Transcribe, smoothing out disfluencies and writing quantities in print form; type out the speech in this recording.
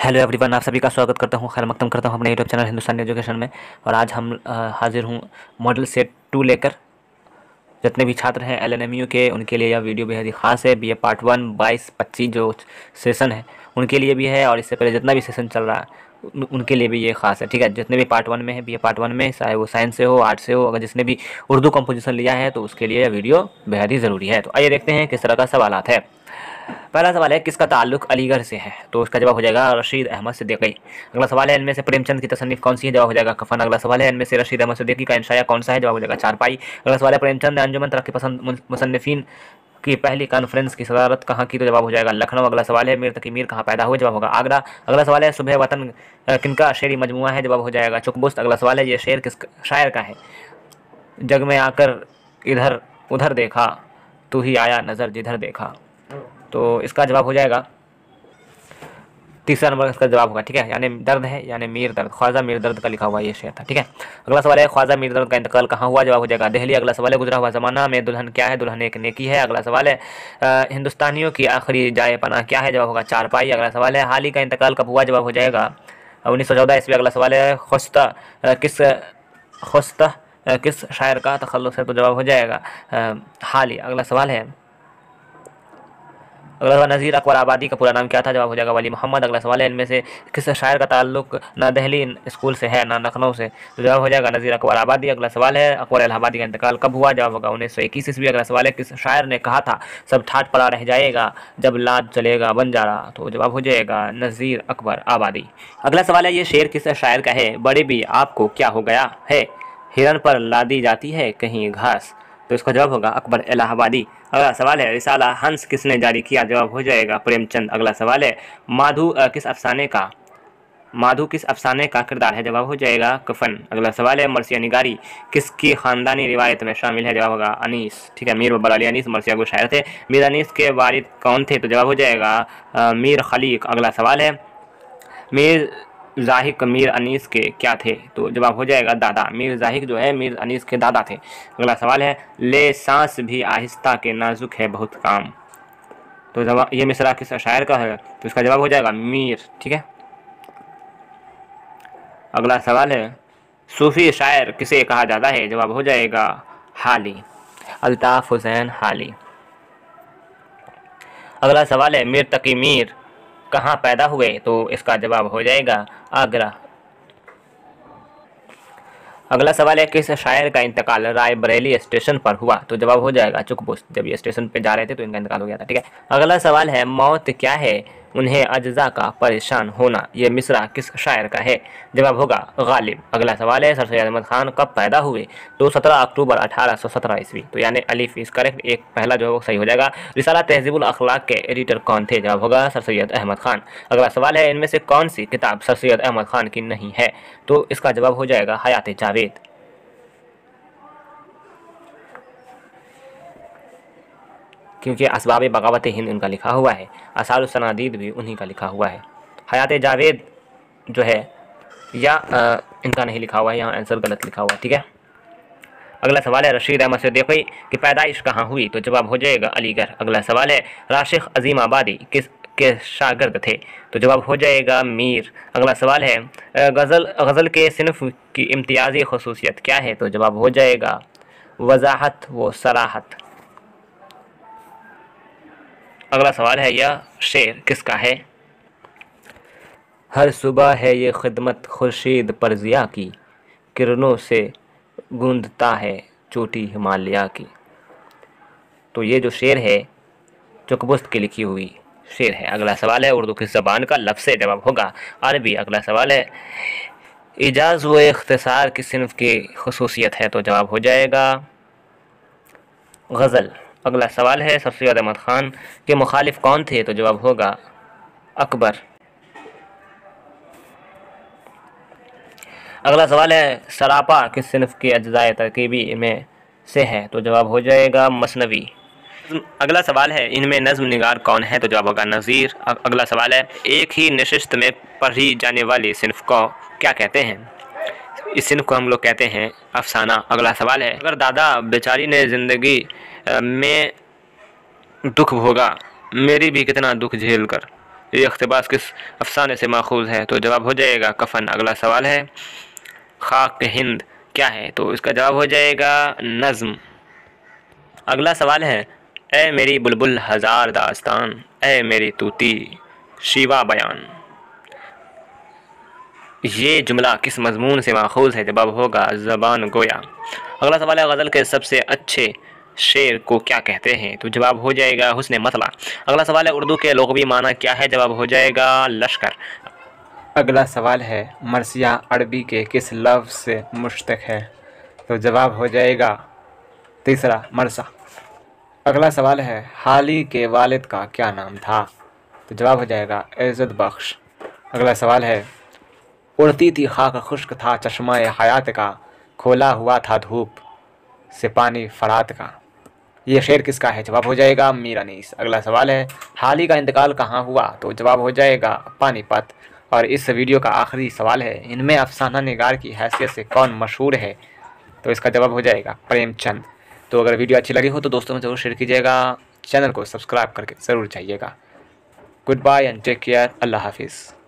Hello everyone, आप सभी का स्वागत करता हूँ, खैर मकदम करता हूँ अपने यूट्यूब चैनल हिंदुस्तान एजुकेशन में। और आज हम हाजिर हूँ मॉडल सेट 2 लेकर। जितने भी छात्र हैं एलएनएमयू के, उनके लिए यह वीडियो बेहद ही खास है। बीए पार्ट 1 22-25 जो सेशन है उनके लिए भी है, और इससे पहले जितना भी सेशन चल रहा है उनके लिए भी ये खास है। ठीक है, जितने भी पार्ट 1 में है, बीए पार्ट 1 में, चाहे वो साइंस से हो, आर्ट से हो, अगर जिसने भी उर्दू कंपोजिशन लिया है तो उसके लिए यह वीडियो बेहद ही ज़रूरी है। तो आइए देखते हैं किस तरह का सवाल है। पहला सवाल है, किसका ताल्लुक अलीगढ़ से है? तो उसका जवाब हो जाएगा रशीद अहमद सिद्दीकी। अगला सवाल है, इनमें से प्रेमचंद की तसन्नीफ कौन सी है? जवाब हो जाएगा कफन। अगला सवाल है, इनमें से रशीद अहमद सिद्दीकी का इंशाया कौन सा है? जवाब हो जाएगा चारपाई। अगला सवाल है, प्रेमचंद ने अंजुमन तरक्की पसंद मुसन्निफीन की पहली कॉन्फ्रेंस की सदारत कहाँ की? तो जवाब हो जाएगा लखनऊ। अगला सवाल है, मीर तकी मीर कहाँ पैदा हुए? जवाब होगा आगरा। अगला सवाल है, सुबह वतन किनका शेरी मजमुआ है? जवाब हो जाएगा चुकबुस्त। अगला सवाल है, ये शेर किस शायर का है? जग में आकर इधर उधर देखा, तू ही आया नज़र जिधर देखा। तो इसका जवाब हो जाएगा तीसरा नंबर इसका जवाब होगा। ठीक है, यानी दर्द है, यानी मीर दर्द, ख्वाजा मीर दर्द का लिखा हुआ ये शेर था। ठीक है, अगला सवाल है, ख्वाजा मीर दर्द का इंतकाल कहाँ हुआ? जवाब हो जाएगा दिल्ली। अगला सवाल है, गुजरा हुआ ज़माना में दुल्हन क्या है? दुल्हन एक नेकी है। अगला सवाल है, हिंदुस्तानियों की आखिरी जाए पनाह क्या है? जवाब होगा चारपाई। अगला सवाल है, हाल ही का इंतकाल कब हुआ? जवाब हो जाएगा 1914 ईस्वी। अगला सवाल है, खुस्ता किस शायर का तखल्लुस है? तो जवाब हो जाएगा हाल ही। अगला सवाल है, अगला सवाल, नज़ीर अकबर आबादी का पूरा नाम क्या था? जवाब हो जाएगा वली मोहम्मद। अगला सवाल है, इनमें से किस शायर का ताल्लुक ना दिल्ली स्कूल से है ना लखनऊ से? तो जवाब हो जाएगा नज़ीर अकबर आबादी। अगला सवाल है, अकबर इलाहाबादी का इंतकाल कब हुआ? जवाब होगा 1921 ईस्वी। अगला सवाल है, किस शायर ने कहा था सब ठाट पड़ा रह जाएगा जब लाद चलेगा बंजारा? तो जवाब हो जाएगा नज़ीर अकबर आबादी। अगला सवाल है, ये शेर किस शायर का है? बड़े भी आपको क्या हो गया है, हिरन पर लादी जाती है कहीं घास? तो इसका जवाब होगा अकबर इलाहाबादी। अगला सवाल है, रिसाला हंस किसने जारी किया? जवाब हो जाएगा प्रेमचंद। अगला सवाल है, माधु किस अफसाने का किरदार है? जवाब हो जाएगा कफन। अगला सवाल है, मरसिया निगारी किसकी खानदानी रिवायत में शामिल है? जवाब होगा अनीस। ठीक है, मीर बब्बर अली अनीस मरसिया को शायर थे। मीर अनीस के वालिद कौन थे? तो जवाब हो जाएगा मीर खलीक। अगला सवाल है, मीर ज़ाहिक मीर अनीस के क्या थे? तो जवाब हो जाएगा दादा। मीर ज़ाहिक जो है मीर अनीस के दादा थे। अगला सवाल है, ले सांस भी आहिस्ता के नाजुक है बहुत काम। तो जवाब, ये मिसरा किस शायर का है? तो इसका जवाब हो जाएगा मीर। ठीक है, अगला सवाल है, सूफी शायर किसे कहा जाता है? जवाब हो जाएगा हाली, अल्ताफ़ हुसैन हाली। अगला सवाल है, मीर तकी मीर कहाँ पैदा हुए? तो इसका जवाब हो जाएगा आगरा। अगला सवाल है, किस शायर का इंतकाल रायबरेली स्टेशन पर हुआ? तो जवाब हो जाएगा चुकबुस्त। जब ये स्टेशन पे जा रहे थे तो इनका इंतकाल हो गया था। ठीक है, अगला सवाल है, मौत क्या है उन्हें अज्जा का परेशान होना? ये मिसरा किस शायर का है? जवाब होगा गालिब। अगला सवाल है, सर सैयद अहमद खान कब पैदा हुए? तो 17 अक्टूबर 1817 ईस्वी। तो यानी अलिफ इज करेक्ट, एक पहला जो है वो सही हो जाएगा। रिसाला तहजीबुल अखलाक के एडिटर कौन थे? जवाब होगा सर सैयद अहमद खान। अगला सवाल है, इनमें से कौन सी किताब सर सैयद अहमद खान की नहीं है? तो इसका जवाब हो जाएगा हयात जावेद, क्योंकि असबाब बगावत हिंद उनका लिखा हुआ है, आसार सनादीद भी उन्हीं का लिखा हुआ है। हयात जावेद जो है या इनका नहीं लिखा हुआ है, यहाँ आंसर गलत लिखा हुआ है। ठीक है, अगला सवाल है, रशीद अहमद सिद्दीकी की पैदाइश कहाँ हुई? तो जवाब हो जाएगा अलीगढ़। अगला सवाल है, राशिद अजीम आबादी किस के शागिर्द थे? तो जवाब हो जाएगा मीर। अगला सवाल है, गज़ल के सिनफ की इम्तियाजी खसूसियत क्या है? तो जवाब हो जाएगा वजाहत व सराहत। अगला सवाल है, यह शेर किसका है? हर सुबह है ये खिदमत खुर्शीद पर ज़िया की, किरणों से गूंजता है चोटी हिमालय की। तो ये जो शेर है चुकबुस्त की लिखी हुई शेर है। अगला सवाल है, उर्दू किस ज़बान का लफ्ज़ है? जवाब होगा अरबी। अगला सवाल है, इजाज़ व इख्तिसार किस सिनफ की खसूसियत है? तो जवाब हो जाएगा गज़ल। अगला सवाल है, सर सैयद अहमद खान के मुखालिफ कौन थे? तो जवाब होगा अकबर। अगला सवाल है, सरापा किस सिनफ के अज्जाए तरकीबी में से है? तो जवाब हो जाएगा मसनवी। अगला सवाल है, इनमें नज़्म निगार कौन है? तो जवाब होगा नज़ीर। अगला सवाल है, एक ही नशिस्त में पढ़ी जाने वाली सिनफ को क्या कहते हैं? इस सिनफ को हम लोग कहते हैं अफसाना। अगला सवाल है, अगर दादा बेचारी ने ज़िंदगी में दुख भोगा, मेरी भी कितना दुख झेल कर, ये इक़्तिबास किस अफसाने से माखूज़ है? तो जवाब हो जाएगा कफ़न। अगला सवाल है खाक हिंद क्या है? तो इसका जवाब हो जाएगा नज़्म। अगला सवाल है ए मेरी बुलबुल हज़ार दास्तान, ए मेरी तूती शीवा बयान, ये जुमला किस मज़मून से माखूज़ है? जवाब होगा ज़बान गोया। अगला सवाल है गज़ल के सबसे अच्छे शेर को क्या कहते हैं? तो जवाब हो जाएगा हुस्न मतला। अगला सवाल है उर्दू के लुग़वी माना क्या है? जवाब हो जाएगा लश्कर। अगला सवाल है मरसिया अरबी के किस लफ्ज़ से मुश्तक़ है? तो जवाब हो जाएगा तीसरा मरसा। अगला सवाल है हाली के वालिद का क्या नाम था? तो जवाब हो जाएगा इज़्ज़त बख्श। अगला सवाल है उड़ती थी खाक खुश्क था चश्मा हयात का, खोला हुआ था धूप से पानी फरात का, ये शेर किसका है? जवाब हो जाएगा मीर अनीस। अगला सवाल है हाली का इंतकाल कहाँ हुआ? तो जवाब हो जाएगा पानीपत। और इस वीडियो का आखिरी सवाल है इनमें अफसाना निगार की हैसियत से कौन मशहूर है? तो इसका जवाब हो जाएगा प्रेमचंद। तो अगर वीडियो अच्छी लगी हो तो दोस्तों में ज़रूर शेयर कीजिएगा, चैनल को सब्सक्राइब करके ज़रूर जाइएगा। Goodbye and take care. अल्लाह हाफिज़।